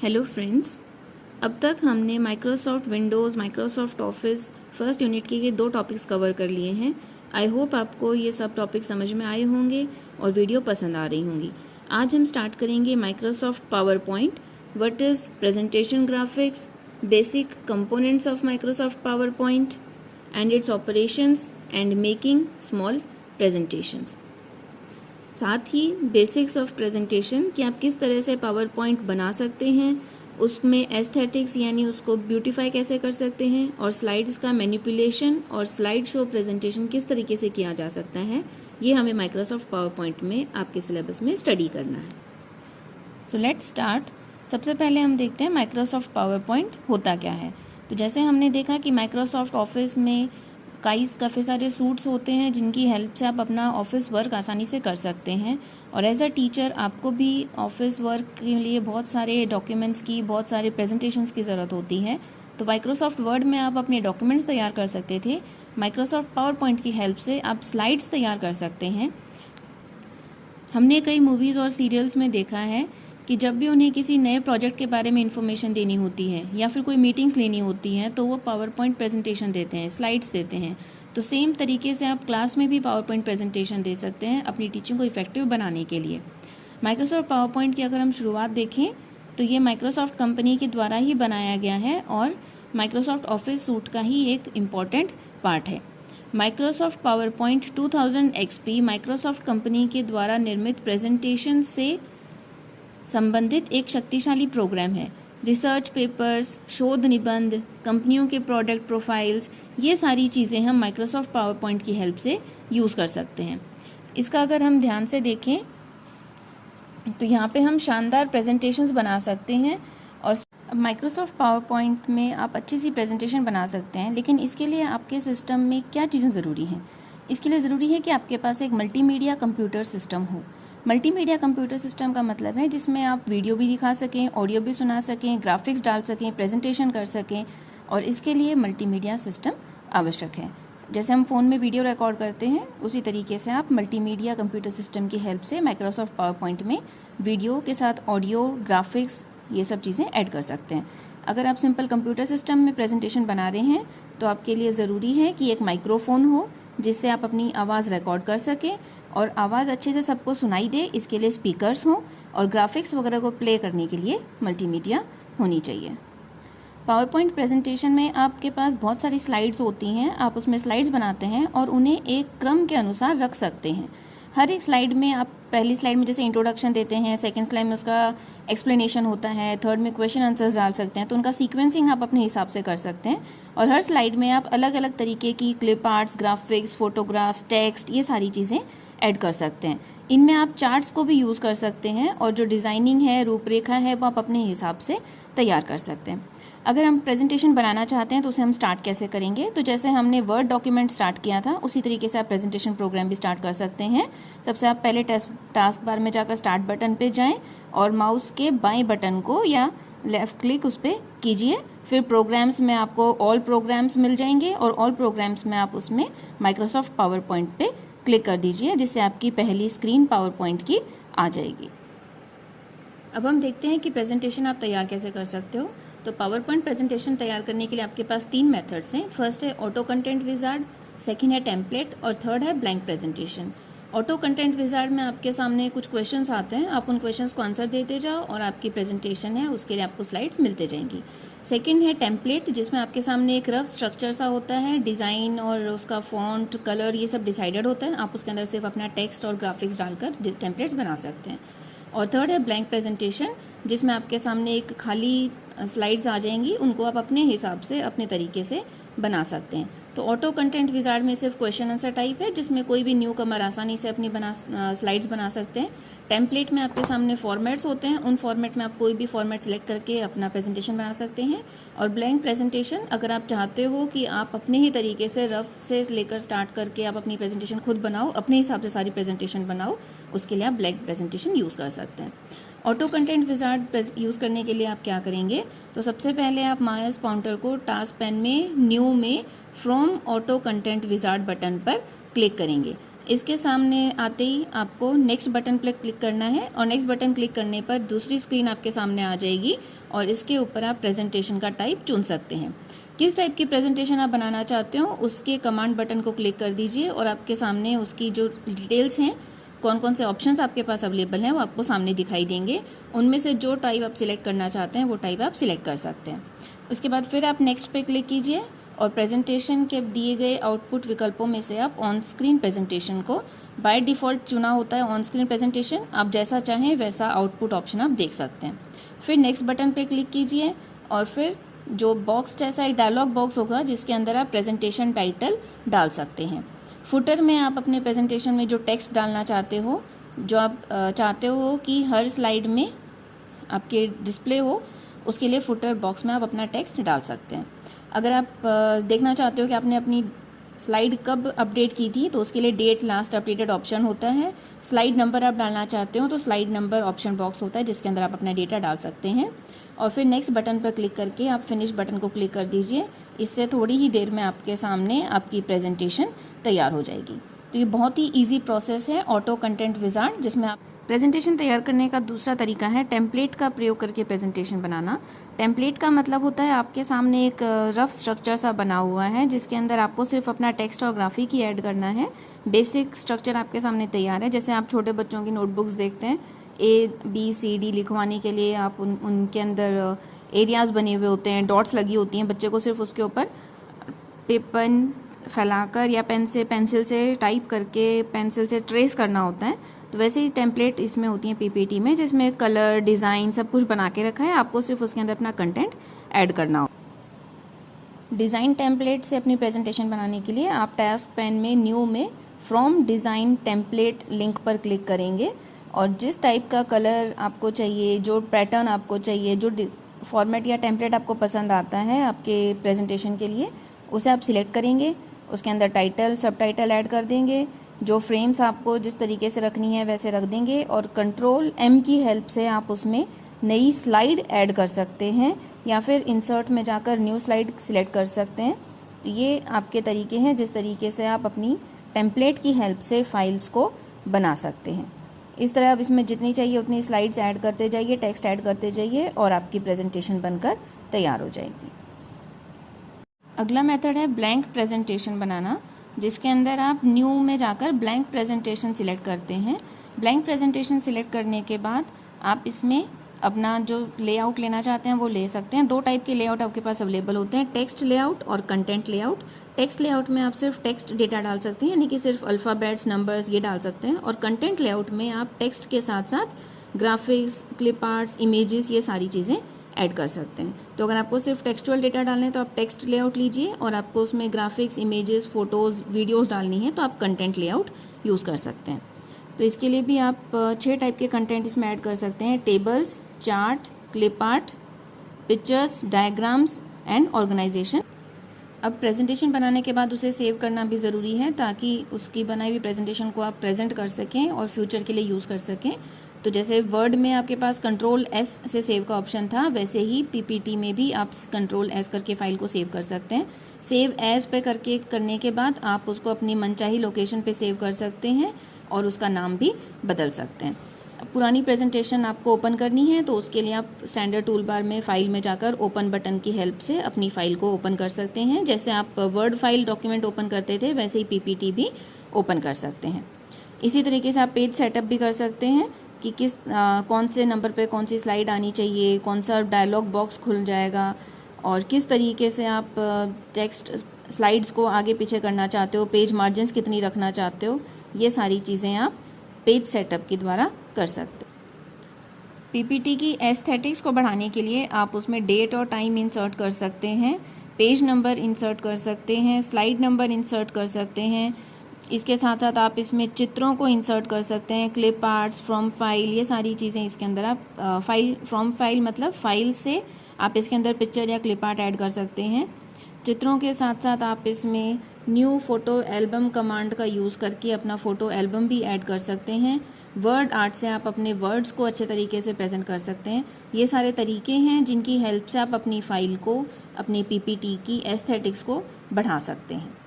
Hello friends, अब तक हमने Microsoft Windows, Microsoft office first unit के 2 टॉपिक्स कवर कर लिए हैं। आई होप आपको ये सब टॉपिक समझ में आए होंगे और वीडियो पसंद आ रही होंगी। आज हम स्टार्ट करेंगे Microsoft power point, what is presentation graphics, basic components of Microsoft power point and it's operations and making small presentations. साथ ही बेसिक्स ऑफ प्रेजेंटेशन कि आप किस तरह से पावर पॉइंट बना सकते हैं, उसमें एस्थेटिक्स यानी उसको ब्यूटीफाई कैसे कर सकते हैं, और स्लाइड्स का मैनिपुलेशन और स्लाइड शो प्रेजेंटेशन किस तरीके से किया जा सकता है, ये हमें माइक्रोसॉफ्ट पावर पॉइंट में आपके सिलेबस में स्टडी करना है। So let's start. सबसे पहले हम देखते हैं माइक्रोसॉफ्ट पावर पॉइंट होता क्या है। तो जैसे हमने देखा कि माइक्रोसॉफ्ट ऑफिस में काफ़ी सारे सूट्स होते हैं जिनकी हेल्प से आप अपना ऑफिस वर्क आसानी से कर सकते हैं, और एज अ टीचर आपको भी ऑफिस वर्क के लिए बहुत सारे डॉक्यूमेंट्स की, बहुत सारे प्रेजेंटेशंस की ज़रूरत होती है। तो माइक्रोसॉफ्ट वर्ड में आप अपने डॉक्यूमेंट्स तैयार कर सकते थे, माइक्रोसॉफ्ट पावर पॉइंट की हेल्प से आप स्लाइड्स तैयार कर सकते हैं। हमने कई मूवीज़ और सीरियल्स में देखा है कि जब भी उन्हें किसी नए प्रोजेक्ट के बारे में इन्फॉर्मेशन देनी होती है या फिर कोई मीटिंग्स लेनी होती हैं तो वो पावर पॉइंट प्रेजेंटेशन देते हैं, स्लाइड्स देते हैं। तो सेम तरीके से आप क्लास में भी पावर पॉइंट प्रेजेंटेशन दे सकते हैं अपनी टीचिंग को इफेक्टिव बनाने के लिए। माइक्रोसॉफ्ट पावर पॉइंट की अगर हम शुरुआत देखें तो ये माइक्रोसॉफ्ट कंपनी के द्वारा ही बनाया गया है और माइक्रोसॉफ्ट ऑफिस सूट का ही एक इम्पॉर्टेंट पार्ट है। Microsoft power point 2000 XP Microsoft company के द्वारा निर्मित प्रेजेंटेशन से संबंधित एक शक्तिशाली प्रोग्राम है। रिसर्च पेपर्स, शोध निबंध, कंपनियों के प्रोडक्ट प्रोफाइल्स, ये सारी चीज़ें हम माइक्रोसॉफ्ट पावर पॉइंट की हेल्प से यूज़ कर सकते हैं। इसका अगर हम ध्यान से देखें तो यहाँ पे हम शानदार प्रेजेंटेशंस बना सकते हैं, और माइक्रोसॉफ्ट पावर पॉइंट में आप अच्छी सी प्रेजेंटेशन बना सकते हैं। लेकिन इसके लिए आपके सिस्टम में क्या चीज़ें ज़रूरी हैं? इसके लिए ज़रूरी है कि आपके पास एक मल्टीमीडिया कंप्यूटर सिस्टम हो। मल्टीमीडिया कंप्यूटर सिस्टम का मतलब है जिसमें आप वीडियो भी दिखा सकें, ऑडियो भी सुना सकें, ग्राफिक्स डाल सकें, प्रेजेंटेशन कर सकें, और इसके लिए मल्टीमीडिया सिस्टम आवश्यक है। जैसे हम फ़ोन में वीडियो रिकॉर्ड करते हैं उसी तरीके से आप मल्टीमीडिया कंप्यूटर सिस्टम की हेल्प से माइक्रोसॉफ्ट पावर पॉइंट में वीडियो के साथ ऑडियो, ग्राफिक्स, ये सब चीज़ें ऐड कर सकते हैं। अगर आप सिंपल कंप्यूटर सिस्टम में प्रेजेंटेशन बना रहे हैं तो आपके लिए ज़रूरी है कि एक माइक्रोफोन हो जिससे आप अपनी आवाज़ रिकॉर्ड कर सकें और आवाज़ अच्छे से सबको सुनाई दे, इसके लिए स्पीकर्स हों, और ग्राफिक्स वगैरह को प्ले करने के लिए मल्टीमीडिया होनी चाहिए। पावर पॉइंट प्रेजेंटेशन में आपके पास बहुत सारी स्लाइड्स होती हैं, आप उसमें स्लाइड्स बनाते हैं और उन्हें एक क्रम के अनुसार रख सकते हैं। हर एक स्लाइड में आप पहली स्लाइड में जैसे इंट्रोडक्शन देते हैं, सेकंड स्लाइड में उसका एक्सप्लेनेशन होता है, थर्ड में क्वेश्चन आंसर्स डाल सकते हैं, तो उनका सीक्वेंसिंग आप अपने हिसाब से कर सकते हैं। और हर स्लाइड में आप अलग अलग तरीके की clip arts, graphics, photographs, text, ये सारी चीज़ें ऐड कर सकते हैं। इनमें आप चार्ट्स को भी यूज़ कर सकते हैं, और जो डिज़ाइनिंग है, रूपरेखा है, वो आप अपने हिसाब से तैयार कर सकते हैं। अगर हम प्रेजेंटेशन बनाना चाहते हैं तो उसे हम स्टार्ट कैसे करेंगे? तो जैसे हमने वर्ड डॉक्यूमेंट स्टार्ट किया था उसी तरीके से आप प्रेजेंटेशन प्रोग्राम भी स्टार्ट कर सकते हैं। सबसे आप पहले टास्क बार में जाकर स्टार्ट बटन पे जाएं और माउस के बाएं बटन को या लेफ़्ट क्लिक उस पर कीजिए। फिर प्रोग्राम्स में आपको ऑल प्रोग्राम्स मिल जाएंगे, और ऑल प्रोग्राम्स में आप उसमें माइक्रोसॉफ्ट पावर पॉइंट पे क्लिक कर दीजिए, जिससे आपकी पहली स्क्रीन पावर पॉइंट की आ जाएगी। अब हम देखते हैं कि प्रेजेंटेशन आप तैयार कैसे कर सकते हो। तो पावर पॉइंट प्रेजेंटेशन तैयार करने के लिए आपके पास 3 मेथड्स हैं। फर्स्ट है ऑटो कंटेंट विजार्ड, सेकंड है टेम्पलेट, और थर्ड है blank presentation. Auto content wizard में आपके सामने कुछ क्वेश्चंस आते हैं, आप उन क्वेश्चंस को आंसर देते जाओ और आपकी प्रेजेंटेशन है उसके लिए आपको स्लाइड्स मिलते जाएंगी। सेकंड है टेम्पलेट, जिसमें आपके सामने एक रफ स्ट्रक्चर सा होता है, डिज़ाइन और उसका फॉन्ट, कलर, ये सब डिसाइडेड होता है। आप उसके अंदर सिर्फ अपना टेक्स्ट और ग्राफिक्स डालकर टेम्पलेट्स बना सकते हैं। और थर्ड है ब्लैंक प्रेजेंटेशन, जिसमें आपके सामने एक खाली स्लाइड्स आ जाएंगी, उनको आप अपने हिसाब से, अपने तरीके से बना सकते हैं। तो ऑटो कंटेंट विजार्ड में सिर्फ क्वेश्चन आंसर टाइप है, जिसमें कोई भी न्यू कमर आसानी से अपनी स्लाइड्स बना सकते हैं। टेम्पलेट में आपके सामने फॉर्मेट्स होते हैं, उन फॉर्मेट में आप कोई भी फॉर्मेट सेलेक्ट करके अपना प्रेजेंटेशन बना सकते हैं। और ब्लैंक प्रेजेंटेशन, अगर आप चाहते हो कि आप अपने ही तरीके से रफ से लेकर स्टार्ट करके आप अपनी प्रेजेंटेशन खुद बनाओ, अपने हिसाब से सारी प्रेजेंटेशन बनाओ, उसके लिए आप ब्लैंक प्रेजेंटेशन यूज़ कर सकते हैं। ऑटो कंटेंट विजार्ड यूज़ करने के लिए आप क्या करेंगे? तो सबसे पहले आप माउस पॉइंटर को टास्क पैन में न्यू में from auto content wizard button पर क्लिक करेंगे। इसके सामने आते ही आपको नेक्स्ट बटन पर क्लिक करना है और नेक्स्ट बटन क्लिक करने पर दूसरी स्क्रीन आपके सामने आ जाएगी और इसके ऊपर आप प्रेजेंटेशन का टाइप चुन सकते हैं। किस टाइप की प्रेजेंटेशन आप बनाना चाहते हो उसके कमांड बटन को क्लिक कर दीजिए और आपके सामने उसकी जो डिटेल्स हैं, कौन कौन से ऑप्शंस आपके पास अवेलेबल हैं, वो आपको सामने दिखाई देंगे। उनमें से जो टाइप आप सिलेक्ट करना चाहते हैं वो टाइप आप सिलेक्ट कर सकते हैं। उसके बाद फिर आप नेक्स्ट पे क्लिक कीजिए और प्रेजेंटेशन के दिए गए आउटपुट विकल्पों में से आप ऑन स्क्रीन प्रेजेंटेशन को बाय डिफ़ॉल्ट चुना होता है। ऑन स्क्रीन प्रेजेंटेशन आप जैसा चाहें वैसा आउटपुट ऑप्शन आप देख सकते हैं। फिर नेक्स्ट बटन पे क्लिक कीजिए और फिर जो बॉक्स जैसा एक डायलॉग बॉक्स होगा जिसके अंदर आप प्रेजेंटेशन टाइटल डाल सकते हैं। फुटर में आप अपने प्रेजेंटेशन में जो टेक्स्ट डालना चाहते हो, जो आप चाहते हो कि हर स्लाइड में आपके डिस्प्ले हो, उसके लिए फुटर बॉक्स में आप अपना टेक्स्ट डाल सकते हैं। अगर आप देखना चाहते हो कि आपने अपनी स्लाइड कब अपडेट की थी तो उसके लिए डेट लास्ट अपडेटेड ऑप्शन होता है। स्लाइड नंबर आप डालना चाहते हो तो स्लाइड नंबर ऑप्शन बॉक्स होता है जिसके अंदर आप अपना डेटा डाल सकते हैं। और फिर नेक्स्ट बटन पर क्लिक करके आप फिनिश बटन को क्लिक कर दीजिए। इससे थोड़ी ही देर में आपके सामने आपकी प्रेजेंटेशन तैयार हो जाएगी। तो ये बहुत ही ईजी प्रोसेस है ऑटो कंटेंट विजार्ड, जिसमें आप प्रेजेंटेशन तैयार करने का दूसरा तरीका है टेम्पलेट का प्रयोग करके प्रेजेंटेशन बनाना। टेम्पलेट का मतलब होता है आपके सामने एक रफ स्ट्रक्चर सा बना हुआ है जिसके अंदर आपको सिर्फ अपना टेक्स्ट और ग्राफिक ही ऐड करना है। बेसिक स्ट्रक्चर आपके सामने तैयार है। जैसे आप छोटे बच्चों की नोटबुक्स देखते हैं, ABCD लिखवाने के लिए आप उनके अंदर एरियाज बने हुए होते हैं, डॉट्स लगी होती हैं, बच्चे को सिर्फ उसके ऊपर पेन फैलाकर या पेंसिल से टाइप करके पेंसिल से ट्रेस करना होता है। तो वैसे ही टेम्पलेट इसमें होती है PPT में, जिसमें कलर डिज़ाइन सब कुछ बना के रखा है, आपको सिर्फ उसके अंदर अपना कंटेंट ऐड करना हो। डिज़ाइन टेम्पलेट से अपनी प्रेजेंटेशन बनाने के लिए आप टास्क पैन में न्यू में फ्रॉम डिज़ाइन टेम्पलेट लिंक पर क्लिक करेंगे और जिस टाइप का कलर आपको चाहिए, जो पैटर्न आपको चाहिए, जो फॉर्मेट या टेम्पलेट आपको पसंद आता है आपके प्रेजेंटेशन के लिए, उसे आप सिलेक्ट करेंगे। उसके अंदर टाइटल सब टाइटल ऐड कर देंगे। जो फ्रेम्स आपको जिस तरीके से रखनी है वैसे रख देंगे और कंट्रोल M की हेल्प से आप उसमें नई स्लाइड ऐड कर सकते हैं या फिर इंसर्ट में जाकर न्यू स्लाइड सिलेक्ट कर सकते हैं। तो ये आपके तरीके हैं जिस तरीके से आप अपनी टेम्पलेट की हेल्प से फाइल्स को बना सकते हैं। इस तरह आप इसमें जितनी चाहिए उतनी स्लाइड्स ऐड करते जाइए, टेक्स्ट ऐड करते जाइए और आपकी प्रेजेंटेशन बनकर तैयार हो जाएगी। अगला मेथड है ब्लैंक प्रेजेंटेशन बनाना, जिसके अंदर आप न्यू में जाकर ब्लैंक प्रेजेंटेशन सिलेक्ट करते हैं। ब्लैंक प्रेजेंटेशन सिलेक्ट करने के बाद आप इसमें अपना जो लेआउट लेना चाहते हैं वो ले सकते हैं। 2 टाइप के लेआउट आपके पास अवेलेबल होते हैं, टेक्स्ट लेआउट और कंटेंट लेआउट। टेक्स्ट लेआउट में आप सिर्फ टेक्स्ट डेटा डाल सकते हैं, यानी कि सिर्फ अल्फ़ाबेट्स नंबर्स ये डाल सकते हैं। और कंटेंट लेआउट में आप टेक्स्ट के साथ साथ ग्राफिक्स, क्लिप आर्ट्स, इमेजेस ये सारी चीज़ें ऐड कर सकते हैं। तो अगर आपको सिर्फ टेक्सचुअल डेटा डालना है तो आप टेक्स्ट लेआउट लीजिए और आपको उसमें ग्राफिक्स, इमेजेस, फोटोज़, वीडियोस डालनी है तो आप कंटेंट लेआउट यूज़ कर सकते हैं। तो इसके लिए भी आप 6 टाइप के कंटेंट इसमें ऐड कर सकते हैं, tables, chart, clip art, pictures, diagrams and organisation. अब प्रेजेंटेशन बनाने के बाद उसे सेव करना भी ज़रूरी है ताकि उसकी बनाई हुई प्रेजेंटेशन को आप प्रेजेंट कर सकें और फ्यूचर के लिए यूज़ कर सकें। तो जैसे वर्ड में आपके पास कंट्रोल S से सेव का ऑप्शन था, वैसे ही PPT में भी आप कंट्रोल S करके फाइल को सेव कर सकते हैं। सेव एज पे करने के बाद आप उसको अपनी मनचाही लोकेशन पे सेव कर सकते हैं और उसका नाम भी बदल सकते हैं। पुरानी प्रेजेंटेशन आपको ओपन करनी है तो उसके लिए आप स्टैंडर्ड टूल बार में फाइल में जाकर ओपन बटन की हेल्प से अपनी फाइल को ओपन कर सकते हैं। जैसे आप वर्ड फाइल डॉक्यूमेंट ओपन करते थे वैसे ही PPT भी ओपन कर सकते हैं। इसी तरीके से आप पेज सेटअप भी कर सकते हैं कि कौन से नंबर पे कौन सी स्लाइड आनी चाहिए, कौन सा डायलॉग बॉक्स खुल जाएगा और किस तरीके से आप टेक्स्ट स्लाइड्स को आगे पीछे करना चाहते हो, पेज मार्जिन्स कितनी रखना चाहते हो, ये सारी चीज़ें आप पेज सेटअप के द्वारा कर सकते हो। PPT की एस्थेटिक्स को बढ़ाने के लिए आप उसमें डेट और टाइम इंसर्ट कर सकते हैं, पेज नंबर इंसर्ट कर सकते हैं, स्लाइड नंबर इंसर्ट कर सकते हैं। इसके साथ साथ आप इसमें चित्रों को इंसर्ट कर सकते हैं, क्लिप आर्ट्स, फ्रॉम फाइल, ये सारी चीज़ें इसके अंदर आप फाइल फ्रॉम फाइल मतलब फाइल से आप इसके अंदर पिक्चर या क्लिप आर्ट ऐड कर सकते हैं। चित्रों के साथ साथ आप इसमें न्यू फ़ोटो एल्बम कमांड का यूज़ करके अपना फ़ोटो एल्बम भी ऐड कर सकते हैं। वर्ड आर्ट से आप अपने वर्ड्स को अच्छे तरीके से प्रेजेंट कर सकते हैं। ये सारे तरीके हैं जिनकी हेल्प से आप अपनी फ़ाइल को, अपनी PPT की एस्थेटिक्स को बढ़ा सकते हैं।